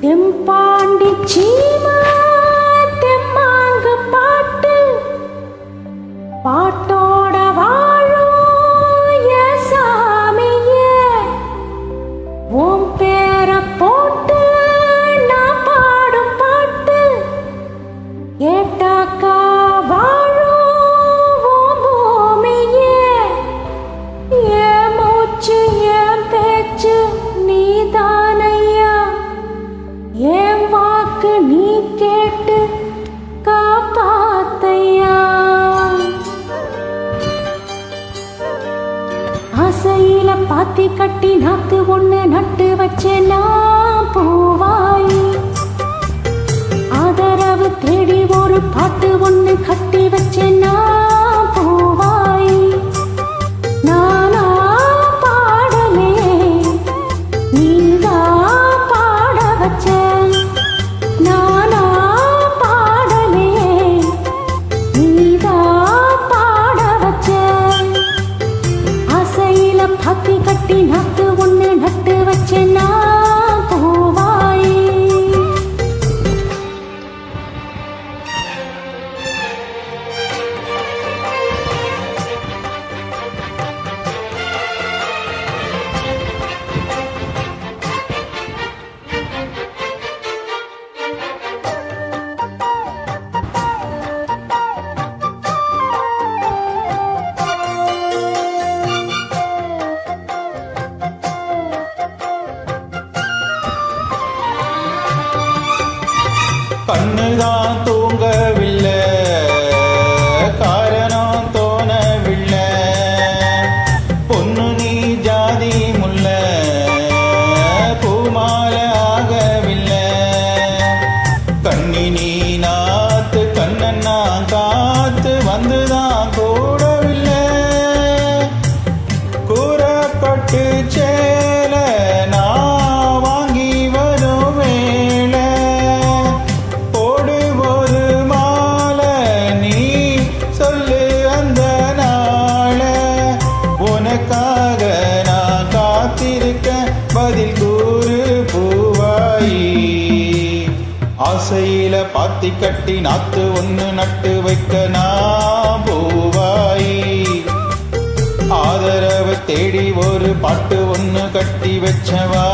தெம்பாண்டி சீமா தெம்மாங்கு பாட்டு பாட்டோட வாழும் சாமியே ஓம் பேர போட்டு நான் பாடும் பாட்டு கேட்டாக்கா வாழும் பூமியே ஏன் மூச்சு ஏன் பேச்சு நீதானையா ஏன் வாக்கு நீ கேட்டு காப்பாத்தையா ஆசையில பாத்தி கட்டி நாத்து ஒண்ணு நட்டு வச்சேனா பூவாய் ஆதரவு தேடி ஒரு பாட்டு ஒண்ணு கட்டி வச்சேனா பூவாய் நானா பாடலே நீதா பாட வச்ச நானா பாடலே நீதா பாட வச்ச ஆசையில பாத்தி கட்டி நாத்து ஒண்ணு நட்டு வச்சேனா பூவாய் கண்ணுதான் தூங்கவில்லை காரணம் தோணவில்லை பொண்ணு நீ ஜாதி முல்ல பூமால ஆகவில்லை கண்ணி நீ நாத்து கண்ணன்னா காத்து வந்துதான் கூடவில்லை கூறப்பட்டு சேல நான் வாங்கி வரும் வேளை உனக்காக நான் காத்திருக்க பதில் கூறு பூவாயி ஆசையில பாத்தி கட்டி நாத்து ஒண்ணு நட்டு வைக்க நான் பூவாயி ஆதரவு தேடி ஒரு பாட்டு ஒண்ணு கட்டி வச்சவா